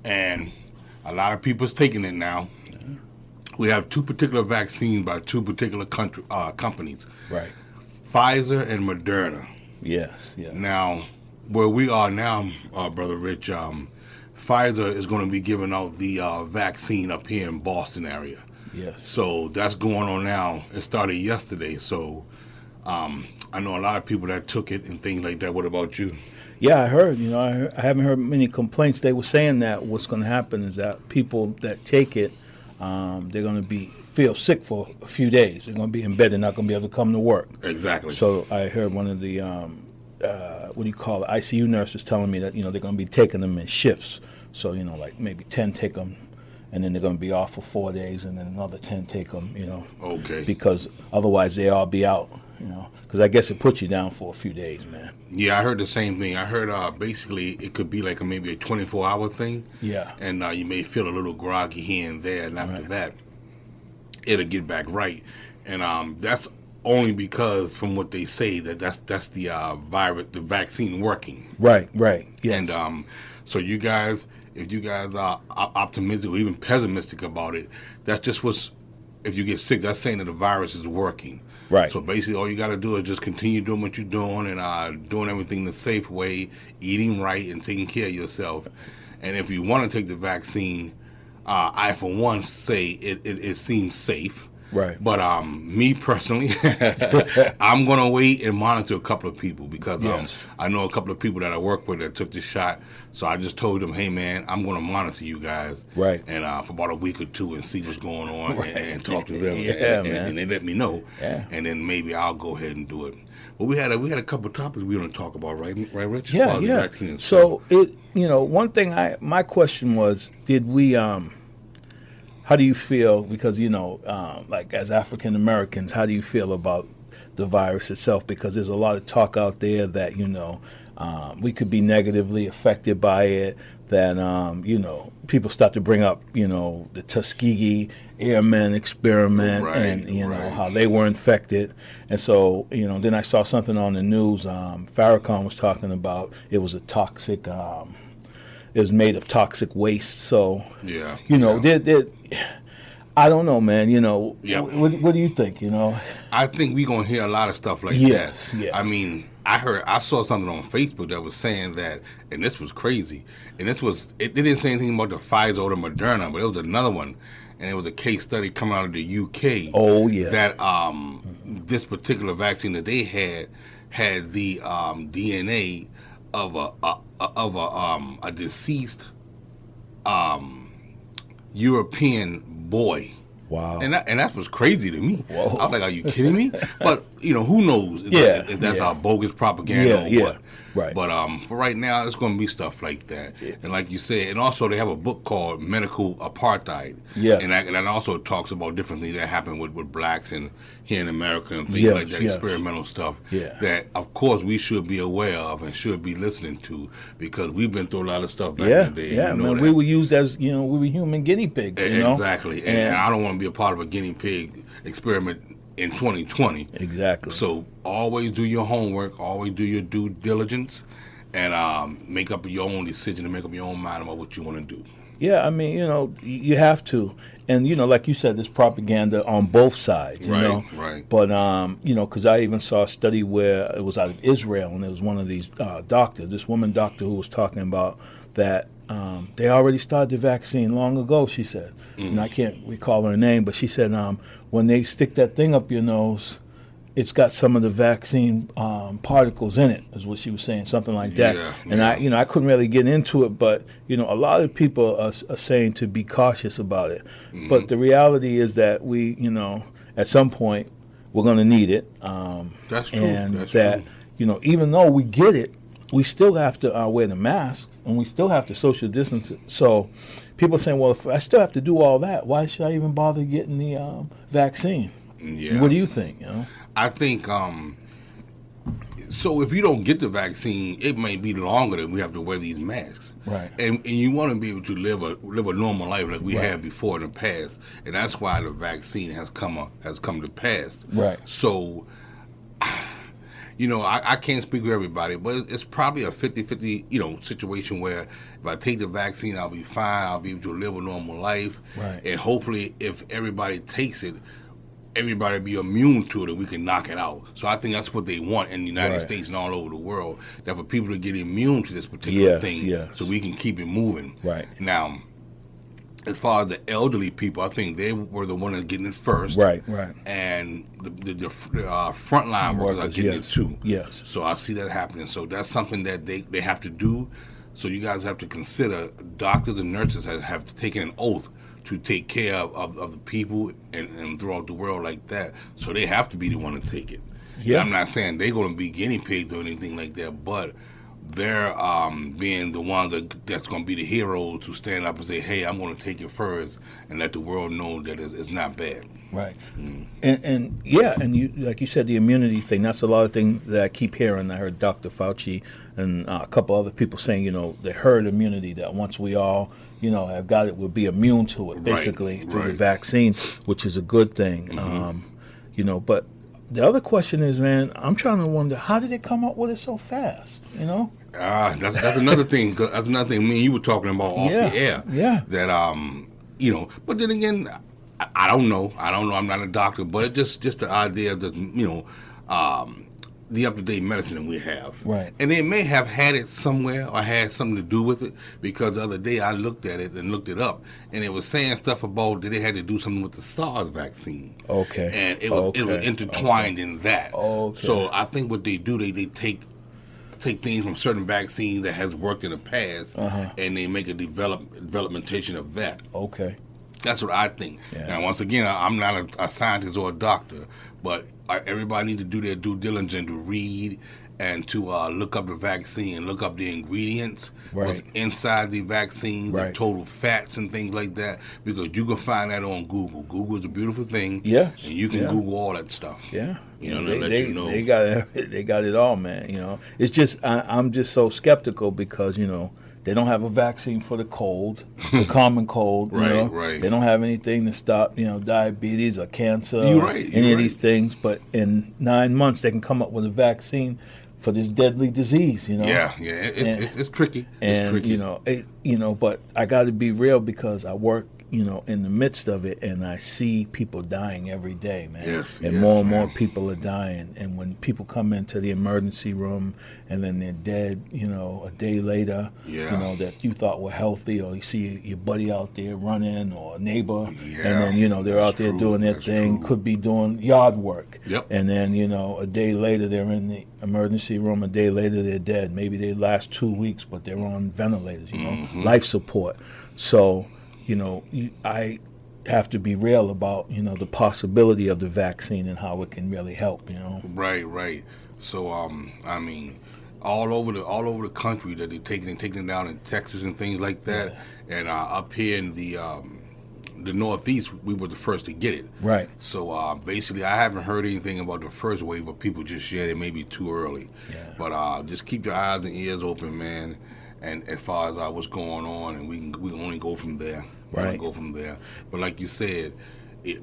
and a lot of people's taking it now. We have two particular vaccines by two particular companies, Right. Pfizer and Moderna. Yes. Yeah. Now, where we are now, Brother Rich, Pfizer is going to be giving out the vaccine up here in Boston area. Yes. So that's going on now. It started yesterday. So I know a lot of people that took it and things like that. What about you? Yeah, I heard. I haven't heard many complaints. They were saying that what's going to happen is that people that take it, they're going to feel sick for a few days. They're going to be in bed. They're not going to be able to come to work. Exactly. So I heard one of the ICU nurses telling me that they're going to be taking them in shifts. So like maybe 10 take them, and then they're going to be off for 4 days, and then another 10 take them. Okay. Because otherwise they all be out. Because I guess it puts you down for a few days, man. Yeah, I heard the same thing. I heard basically it could be like maybe a 24-hour thing. Yeah. And you may feel a little groggy here and there, and after that, it'll get back right. And that's only because, from what they say, that's the virus, the vaccine working. Right. Yes. And so you guys, if you guys are optimistic or even pessimistic about it, that's just if you get sick, that's saying that the virus is working. Right. So basically, all you got to do is just continue doing what you're doing and doing everything the safe way, eating right, and taking care of yourself. And if you want to take the vaccine, I for one say it seems safe. Right. But me personally, I'm going to wait and monitor a couple of people because I know a couple of people that I work with that took the shot. So I just told them, hey, man, I'm going to monitor you guys. Right. And for about a week or two and see what's going on and talk to them. Man. And they let me know. Yeah. And then maybe I'll go ahead and do it. But we had a couple of topics we want to talk about, right, Rich? Yeah. So one thing my question was, did we how do you feel? Because like as African Americans, how do you feel about the virus itself? Because there's a lot of talk out there that we could be negatively affected by it. That people start to bring up the Tuskegee Airmen experiment and how they were infected. And so then I saw something on the news. Farrakhan was talking about it was a toxic. It was made of toxic waste. So I don't know, man. What do you think? I think we're gonna hear a lot of stuff like that. Yes. Yeah. I mean, I saw something on Facebook that was saying that, and this was crazy. And it didn't say anything about the Pfizer or the Moderna, but it was another one, and it was a case study coming out of the UK. Oh yeah. That this particular vaccine that they had the DNA of a deceased European boy. Wow. And that was crazy to me. Whoa. I was like, are you kidding me? But, who knows if that's our bogus propaganda or what. Right. But for right now, it's going to be stuff like that. Yeah. And like you said, and also they have a book called Medical Apartheid. Yes. And that also talks about different things that happen with blacks and here in America and things like that, experimental stuff that, of course, we should be aware of and should be listening to because we've been through a lot of stuff back in the day. Yeah, man. We were used as, we were human guinea pigs, Exactly. And I don't want to be a part of a guinea pig experiment in 2020. Exactly. So always do your homework, always do your due diligence, and make up your own decision and make up your own mind about what you want to do. Yeah, I mean, you have to. And, like you said, there's propaganda on both sides, Right. But, because I even saw a study where it was out of Israel, and there was one of these doctors, this woman doctor who was talking about that they already started the vaccine long ago, she said. And I can't recall her name, but she said when they stick that thing up your nose, it's got some of the vaccine particles in it, is what she was saying, something like that. And I couldn't really get into it, but a lot of people are saying to be cautious about it. But the reality is that we, at some point, we're going to need it. That's true. And that even though we get it, we still have to wear the masks, and we still have to social distance it. So people are saying, well, if I still have to do all that, why should I even bother getting the vaccine? Yeah. What do you think? I think so. If you don't get the vaccine, it may be longer that we have to wear these masks. Right. And you want to be able to live a normal life like we had before in the past, and that's why the vaccine has come to pass. Right. So, I can't speak for everybody, but it's probably a 50-50, situation where if I take the vaccine, I'll be fine. I'll be able to live a normal life. Right. And hopefully, if everybody takes it, everybody be immune to it and we can knock it out. So I think that's what they want in the United States and all over the world, that for people to get immune to this particular thing so we can keep it moving. Right. Now, as far as the elderly people, I think they were the ones getting it first. Right. And the frontline workers are getting it too. Yes. So I see that happening. So that's something that they have to do. So you guys have to consider, doctors and nurses have taken an oath to take care of the people and throughout the world like that. So they have to be the one to take it. Yeah. And I'm not saying they're going to be guinea pigs or anything like that, but they're being the ones that's going to be the heroes to stand up and say, hey, I'm going to take it first and let the world know that it's not bad. Right. And you, like you said, the immunity thing, that's a lot of things that I keep hearing. I heard Dr. Fauci and a couple other people saying, the herd immunity, that once we all, have got it, we'll be immune to it, basically, through the vaccine, which is a good thing. Mm-hmm. But the other question is, man, I'm trying to wonder, how did they come up with it so fast, That's another thing. That's another thing me and you were talking about off the air. Yeah. That, but then again, I don't know. I'm not a doctor, but it's just the idea that, the up-to-date medicine that we have. Right. And they may have had it somewhere or had something to do with it, because the other day I looked at it and looked it up, and it was saying stuff about that they had to do something with the SARS vaccine. Okay. And it was intertwined in that. Okay. So I think what they do, they take things from certain vaccines that has worked in the past, and they make a developmentation of that. Okay. That's what I think. Yeah. Now, once again, I'm not a scientist or a doctor, but everybody need to do their due diligence to read and to look up the vaccine and look up the ingredients, what's inside the vaccines, the total fats and things like that, because you can find that on Google. Google is a beautiful thing. Yes. And you can Google all that stuff. Yeah. They got it all, man. It's just I'm just so skeptical because they don't have a vaccine for the cold, the common cold. Right. They don't have anything to stop diabetes or cancer, any of these things. But in 9 months, they can come up with a vaccine for this deadly disease. Yeah. It's tricky. It's tricky. But I got to be real because I work in the midst of it, and I see people dying every day, man. Yes, more and more people are dying. And when people come into the emergency room and then they're dead, a day later, that you thought were healthy, or you see your buddy out there running, or a neighbor, and then, they're out there doing their thing, could be doing yard work. Yep. And then, a day later they're in the emergency room, a day later they're dead. Maybe they last 2 weeks, but they're on ventilators, life support. So, I have to be real about, the possibility of the vaccine and how it can really help, Right. So, all over the country that they're taking it down in Texas and things like that, and up here in the Northeast, we were the first to get it. Right. So basically, I haven't heard anything about the first wave of people just yet. It may be too early, but just keep your eyes and ears open, man. And as far as what's going on, and we can only go from there. But like you said,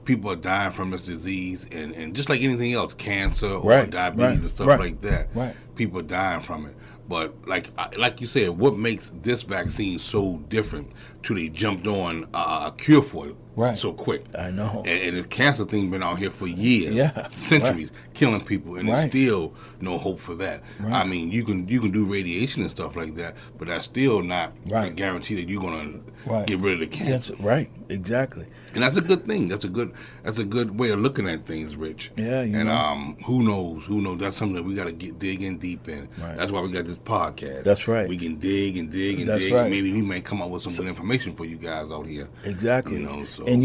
people are dying from this disease, and just like anything else, cancer or diabetes and stuff like that, people are dying from it. But like you said, what makes this vaccine so different? They jumped on a cure for it so quick. I know. And the cancer thing been out here for years, centuries, killing people, and there's still no hope for that. I mean, you can do radiation and stuff like that, but that's still not a guarantee that you're going to get rid of the cancer. Right, exactly. And that's a good thing. That's a good way of looking at things, Rich. Yeah, who knows? That's something that we got to dig in deep in. Right. That's why we got this podcast. That's right. We can dig and dig and dig. Right. Maybe we may come up with some good information for you guys out here. Exactly. So. And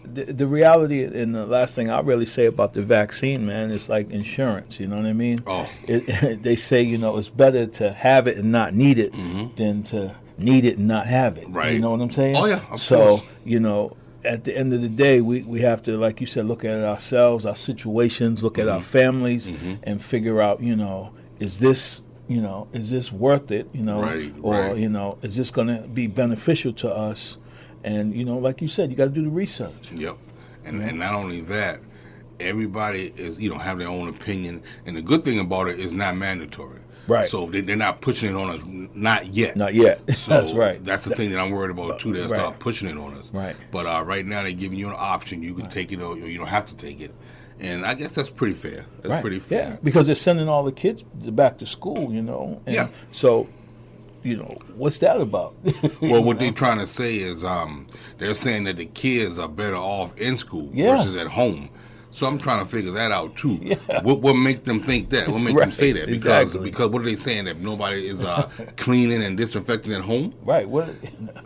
the reality, and the last thing I'll really say about the vaccine, man, it's like insurance. You know what I mean? Oh. They say, it's better to have it and not need it than to need it and not have it. Right. You know what I'm saying? Oh, yeah. Of course. At the end of the day, we have to, like you said, look at ourselves, our situations, look at our families, and figure out, is this worth it, or is this going to be beneficial to us? And like you said, you got to do the research. Yep. And not only that, everybody is, have their own opinion. And the good thing about it is not mandatory. Right. So they're not pushing it on us, not yet. Not yet. So That's right. That's the thing that I'm worried about too. They'll Right. start pushing it on us. Right. But right now they're giving you an option. You can take it or you don't have to take it. And I guess that's pretty fair. That's Right. pretty fair. Yeah, because they're sending all the kids back to school, And Yeah. So, what's that about? Well, what they're trying to say is they're saying that the kids are better off in school Yeah. versus at home. So I'm trying to figure that out too. Yeah. What make them think that? What make them Right, say that? exactly. Because what are they saying, that nobody is cleaning and disinfecting at home? Right. What?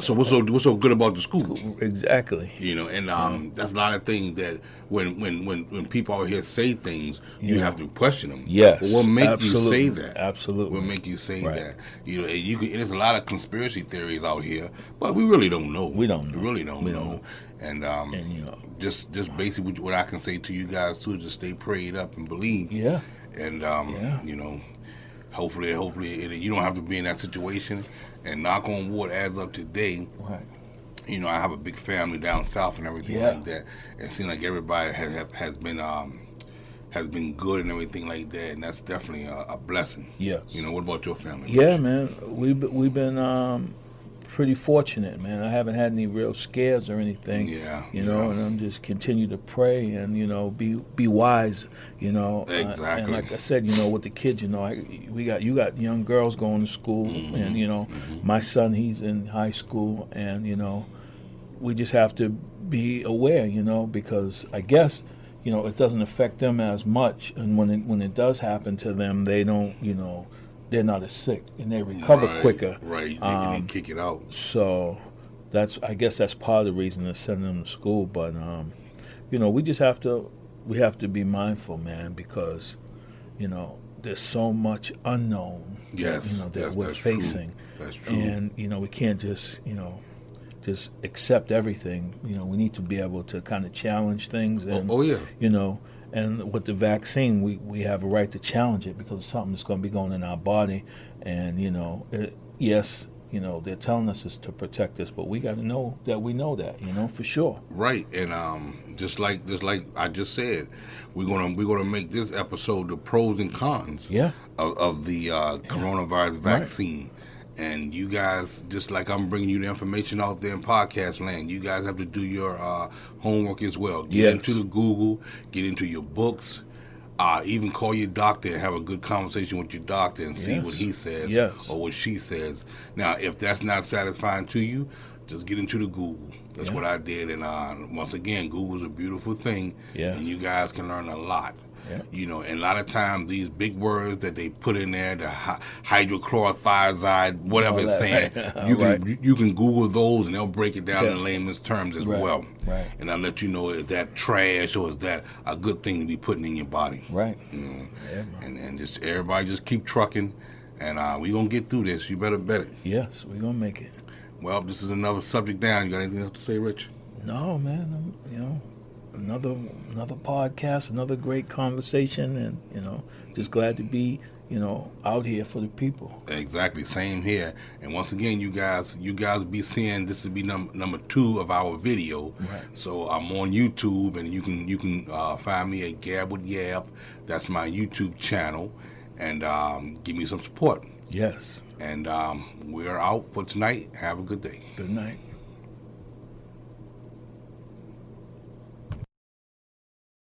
So what's so good about the school? Exactly. And that's a lot of things that when people out here say things, you have to question them. Yes. Well, what make absolutely. you say that? Absolutely. What make you say Right. that? And there's a lot of conspiracy theories out here, but we really don't know. We don't know. We really don't We know. don't know. And And just basically what I can say to you guys too is just stay prayed up and believe. yeah. And Yeah. hopefully you don't have to be in that situation. And knock on wood, as of today, Right. I have a big family down south and everything Yeah. like that. It seems like everybody has been good and everything like that, and that's definitely a blessing. Yes. What about your family? Yeah, man. We've been pretty fortunate, man. I haven't had any real scares or anything. Yeah. And I'm just continue to pray and be wise. Exactly. And like I said, with the kids, you got young girls going to school, and my son, he's in high school, and we just have to be aware, because I guess it doesn't affect them as much, and when it does happen to them, they don't, they're not as sick and they recover quicker. Right. They kick it out. So I guess that's part of the reason to send them to school. But we just have to be mindful, man, because there's so much unknown. Yes, that we're that's facing. True. That's true. And we can't just accept everything. We need to be able to kind of challenge things. And oh yeah. And with the vaccine, we have a right to challenge it because it's something that's going to be going in our body. And, yes, they're telling us it's to protect us, but we got to know that we know that, for sure. Right. And just like I just said, we're gonna make this episode the pros and cons of the coronavirus vaccine. And you guys, just like I'm bringing you the information out there in podcast land, you guys have to do your homework as well. Get into the Google, get into your books, even call your doctor and have a good conversation with your doctor and see what he says or what she says. Now, if that's not satisfying to you, just get into the Google. That's what I did. And once again, Google's a beautiful thing, and you guys can learn a lot. Yeah. And a lot of times these big words that they put in there, the hydrochlorothiazide, whatever it's saying, right. you can Google those and they'll break it down in layman's terms as well. Right. And I'll let you know, is that trash or is that a good thing to be putting in your body? Right. And just everybody just keep trucking, and we're going to get through this. You better bet it. Yes, we're going to make it. Well, this is another subject down. You got anything else to say, Rich? No, man. Another podcast, another great conversation, and just glad to be out here for the people. Exactly, same here. And once again, you guys be seeing this will be number 2 of our video. Right. So I'm on YouTube, and you can find me at Gab with Yab. That's my YouTube channel, and give me some support. Yes. And we're out for tonight. Have a good day. Good night.